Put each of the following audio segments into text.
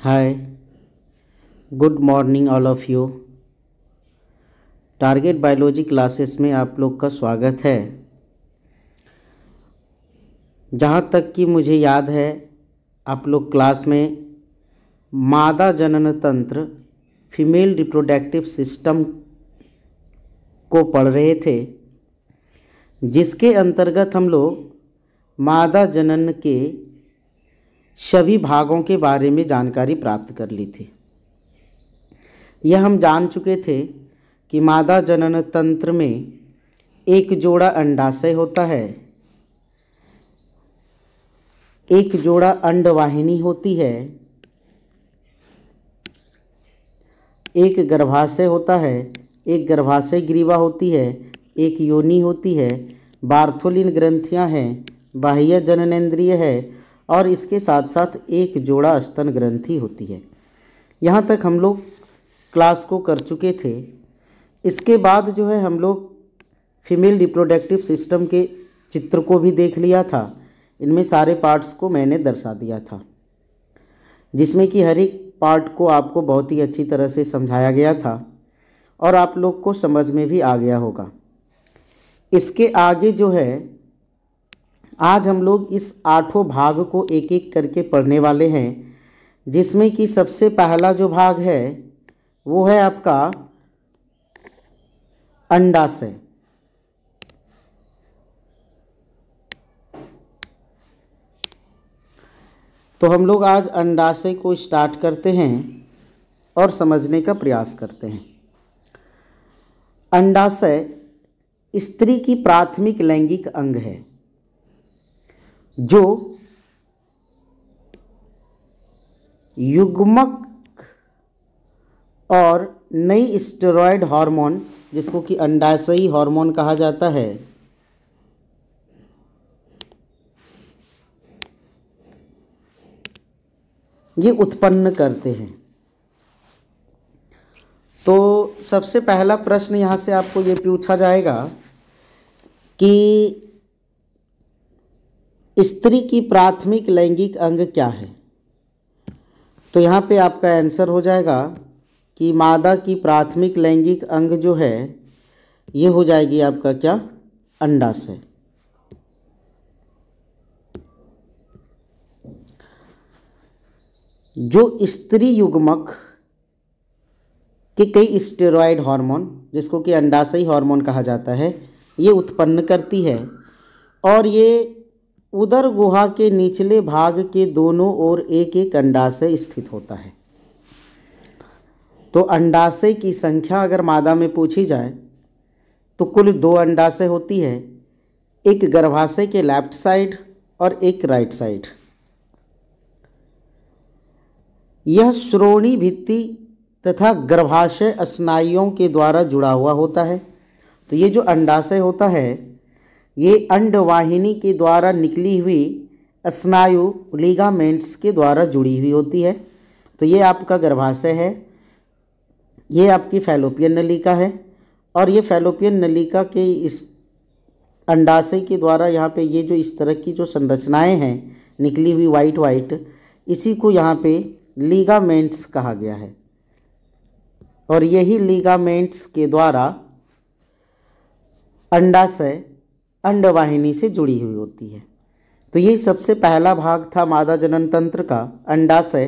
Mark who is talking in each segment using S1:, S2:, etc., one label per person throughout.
S1: Hi, good morning all of you. Target biology classes में आप लोग का स्वागत है। जहाँ तक कि मुझे याद है, आप लोग क्लास में मादा जनन तंत्र फीमेल रिप्रोडक्टिव सिस्टम को पढ़ रहे थे, जिसके अंतर्गत हम लोग मादा जनन के सभी भागों के बारे में जानकारी प्राप्त कर ली थी। यह हम जान चुके थे कि मादा जनन तंत्र में एक जोड़ा अंडाशय होता है, एक जोड़ा अंडवाहिनी होती है, एक गर्भाशय होता है, एक गर्भाशय ग्रीवा होती है, एक योनि होती है, बार्थोलिन ग्रंथियां हैं, बाह्य जननेंद्रिय है और इसके साथ साथ एक जोड़ा स्तन ग्रंथि होती है। यहाँ तक हम लोग क्लास को कर चुके थे। इसके बाद जो है हम लोग फीमेल रिप्रोडक्टिव सिस्टम के चित्र को भी देख लिया था। इनमें सारे पार्ट्स को मैंने दर्शा दिया था, जिसमें कि हर एक पार्ट को आपको बहुत ही अच्छी तरह से समझाया गया था और आप लोग को समझ में भी आ गया होगा। इसके आगे जो है, आज हम लोग इस 8 भाग को एक एक करके पढ़ने वाले हैं, जिसमें कि सबसे पहला जो भाग है वो है आपका अंडाशय। तो हम लोग आज अंडाशय को स्टार्ट करते हैं और समझने का प्रयास करते हैं। अंडाशय स्त्री की प्राथमिक लैंगिक अंग है, जो युग्मक और नई स्टेरॉयड हार्मोन, जिसको कि अंडाशयी हार्मोन कहा जाता है, ये उत्पन्न करते हैं। तो सबसे पहला प्रश्न यहाँ से आपको ये पूछा जाएगा कि स्त्री की प्राथमिक लैंगिक अंग क्या है। तो यहाँ पे आपका आंसर हो जाएगा कि मादा की प्राथमिक लैंगिक अंग जो है ये हो जाएगी आपका क्या, अंडाशय। जो स्त्री युग्मक के कई स्टेरॉयड हार्मोन, जिसको कि अंडाशयी हार्मोन कहा जाता है, ये उत्पन्न करती है और ये उदर गुहा के निचले भाग के दोनों ओर एक एक अंडाशय स्थित होता है। तो अंडाशय की संख्या अगर मादा में पूछी जाए तो कुल 2 अंडाशय होती है, एक गर्भाशय के लेफ्ट साइड और एक राइट साइड। यह श्रोणि भित्ति तथा गर्भाशय स्नायुओं के द्वारा जुड़ा हुआ होता है। तो ये जो अंडाशय होता है, ये अंडवाहिनी के द्वारा निकली हुई स्नायु लिगामेंट्स के द्वारा जुड़ी हुई होती है। तो ये आपका गर्भाशय है, ये आपकी फैलोपियन नलिका है और ये फैलोपियन नलिका के इस अंडाशय के द्वारा यहाँ पे ये जो इस तरह की जो संरचनाएं हैं निकली हुई वाइट वाइट, इसी को यहाँ पे लिगामेंट्स कहा गया है और यही लिगामेंट्स के द्वारा अंडाशय अंडवाहिनी से जुड़ी हुई होती है। तो ये सबसे पहला भाग था मादा जनन तंत्र का, अंडाशय।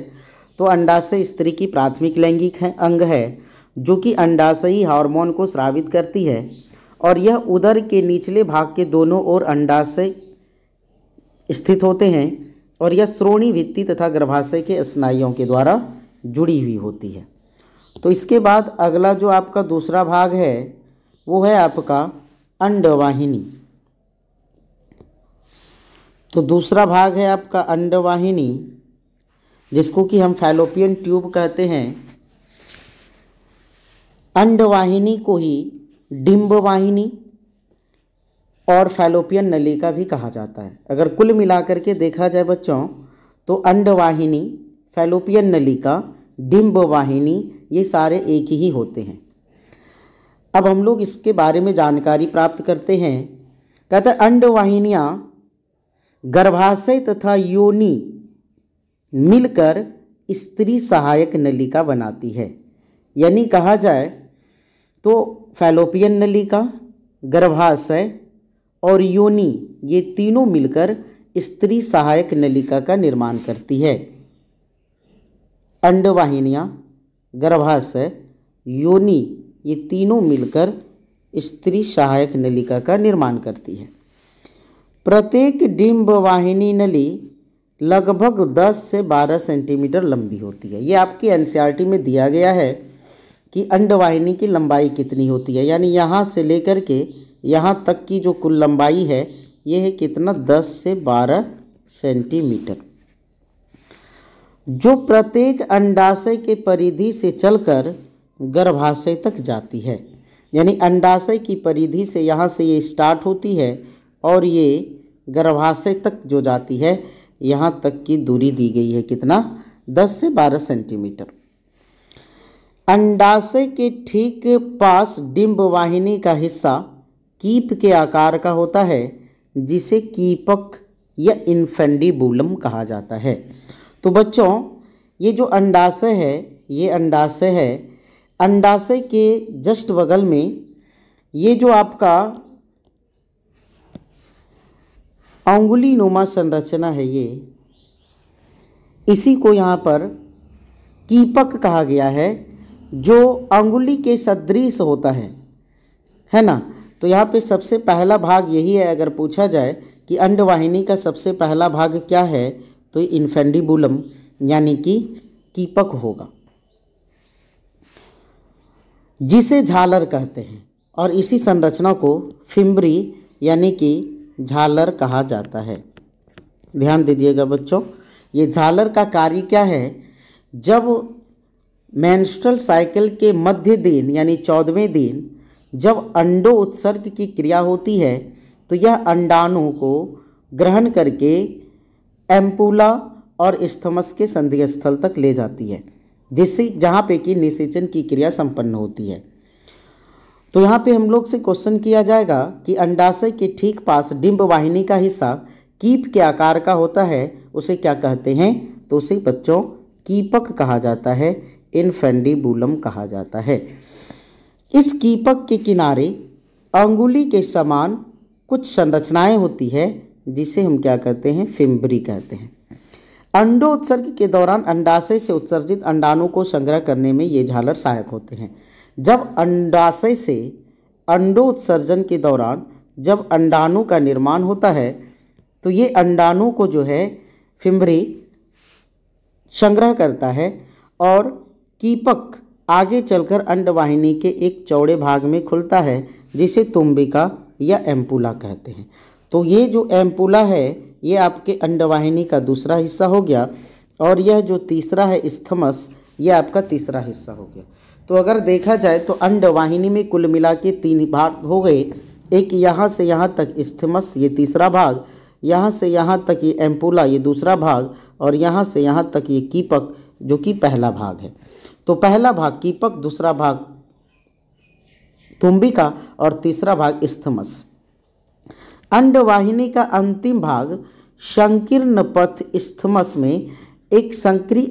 S1: तो अंडाशय स्त्री की प्राथमिक लैंगिक अंग है, जो कि अंडाशयी हार्मोन को स्रावित करती है और यह उदर के निचले भाग के दोनों ओर अंडाशय स्थित होते हैं और यह श्रोणि भित्ति तथा गर्भाशय के स्नायुओं के द्वारा जुड़ी हुई होती है। तो इसके बाद अगला जो आपका दूसरा भाग है वो है आपका अंडवाहिनी। तो दूसरा भाग है आपका अंडवाहिनी, जिसको कि हम फैलोपियन ट्यूब कहते हैं। अंडवाहिनी को ही डिंबवाहिनी और फैलोपियन नलिका भी कहा जाता है। अगर कुल मिलाकर के देखा जाए बच्चों, तो अंडवाहिनी, फैलोपियन नलिका, डिंबवाहिनी, ये सारे एक ही होते हैं। अब हम लोग इसके बारे में जानकारी प्राप्त करते हैं। कहते हैं अंडवाहिनियाँ गर्भाशय तथा योनि मिलकर स्त्री सहायक नलिका बनाती है। यानी कहा जाए तो फैलोपियन नलिका, गर्भाशय और योनि ये तीनों मिलकर स्त्री सहायक नलिका का निर्माण करती है। अंडवाहिनियाँ, गर्भाशय, योनि ये तीनों मिलकर स्त्री सहायक नलिका का निर्माण करती है। प्रत्येक डिंब वाहिनी नली लगभग 10 से 12 सेंटीमीटर लंबी होती है। ये आपकी एनसीईआरटी में दिया गया है कि अंडवाहिनी की लंबाई कितनी होती है, यानी यहाँ से लेकर के यहाँ तक की जो कुल लंबाई है ये है कितना, 10 से 12 सेंटीमीटर, जो प्रत्येक अंडाशय के परिधि से चलकर गर्भाशय तक जाती है। यानी अंडाशय की परिधि से यहाँ से ये स्टार्ट होती है और ये गर्भाशय तक जो जाती है, यहाँ तक की दूरी दी गई है कितना, 10 से 12 सेंटीमीटर। अंडाशय के ठीक पास डिंब वाहिनी का हिस्सा कीप के आकार का होता है, जिसे कीपक या इन्फेंडिबुलम कहा जाता है। तो बच्चों ये जो अंडाशय है, ये अंडाशय है, अंडाशय के जस्ट बगल में ये जो आपका अंगुली नुमा संरचना है, ये इसी को यहाँ पर कीपक कहा गया है, जो अंगुली के सदृश होता है ना। तो यहाँ पे सबसे पहला भाग यही है। अगर पूछा जाए कि अंडवाहिनी का सबसे पहला भाग क्या है, तो इन्फेंडिबुलम यानी कि कीपक होगा, जिसे झालर कहते हैं, और इसी संरचना को फिम्बरी यानी कि झालर कहा जाता है। ध्यान दीजिएगा बच्चों, ये झालर का कार्य क्या है, जब मेंस्ट्रुअल साइकिल के मध्य दिन यानी 14वें दिन जब अंडो उत्सर्ग की क्रिया होती है, तो यह अंडाणु को ग्रहण करके एम्पुला और इस्थमस के संधि स्थल तक ले जाती है, जिससे जहाँ पे कि निषेचन की क्रिया संपन्न होती है। तो यहाँ पे हम लोग से क्वेश्चन किया जाएगा कि अंडाशय के ठीक पास डिंब वाहिनी का हिस्सा कीप के आकार का होता है, उसे क्या कहते हैं, तो उसे बच्चों कीपक कहा जाता है, इन्फेंडिबुलम कहा जाता है। इस कीपक के किनारे अंगुली के समान कुछ संरचनाएं होती है, जिसे हम क्या कहते हैं, फिम्बरी कहते हैं। अंडोत्सर्ग के दौरान अंडाशय से उत्सर्जित अंडाणु को संग्रह करने में ये झालर सहायक होते हैं। जब अंडाशय से अंडोत्सर्जन के दौरान जब अंडाणु का निर्माण होता है, तो ये अंडाणु को जो है फिम्बरी संग्रह करता है और कीपक आगे चलकर अंडवाहिनी के एक चौड़े भाग में खुलता है, जिसे तुम्बिका या एम्पुला कहते हैं। तो ये जो एम्पुला है ये आपके अंडवाहिनी का दूसरा हिस्सा हो गया, और यह जो तीसरा है इस्थमस, ये आपका तीसरा हिस्सा हो गया। तो अगर देखा जाए तो अंडवाहिनी में कुल मिला के 3 भाग हो गए। एक यहाँ से यहाँ तक इस्थमस, ये तीसरा भाग, यहाँ से यहाँ तक ये एम्पुला, ये दूसरा भाग, और यहाँ से यहाँ तक ये कीपक, जो कि पहला भाग है। तो पहला भाग कीपक, दूसरा भाग तुम्बिका और तीसरा भाग इस्थमस। अंडवाहिनी का अंतिम भाग संकीर्ण पथ इस्थमस में एक संक्रीय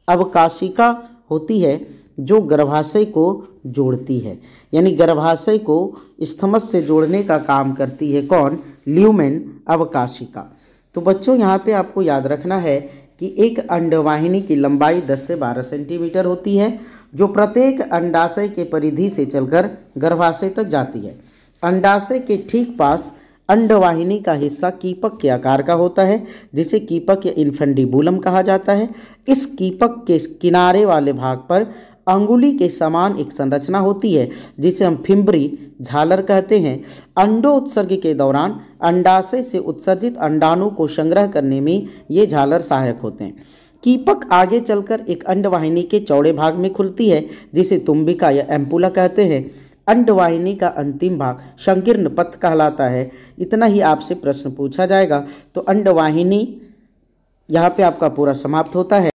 S1: अवकाशिका होती है, जो गर्भाशय को जोड़ती है। यानी गर्भाशय को इस्थमस से जोड़ने का काम करती है कौन, ल्यूमेन अवकाशिका। तो बच्चों यहाँ पे आपको याद रखना है कि एक अंडवाहिनी की लंबाई 10 से 12 सेंटीमीटर होती है, जो प्रत्येक अंडाशय के परिधि से चलकर गर्भाशय तक जाती है। अंडाशय के ठीक पास अंडवाहिनी का हिस्सा कीपक के आकार का होता है, जिसे कीपक या इन्फेंडिबुलम कहा जाता है। इस कीपक के किनारे वाले भाग पर अंगुली के समान एक संरचना होती है, जिसे हम फिम्बरी झालर कहते हैं। अंडोत्सर्ग के दौरान अंडाशय से उत्सर्जित अंडाणु को संग्रह करने में ये झालर सहायक होते हैं। कीपक आगे चलकर एक अंडवाहिनी के चौड़े भाग में खुलती है, जिसे तुम्बिका या एम्पुला कहते हैं। अंडवाहिनी का अंतिम भाग संकीर्ण पथ कहलाता है। इतना ही आपसे प्रश्न पूछा जाएगा। तो अंडवाहिनी यहाँ पे आपका पूरा समाप्त होता है।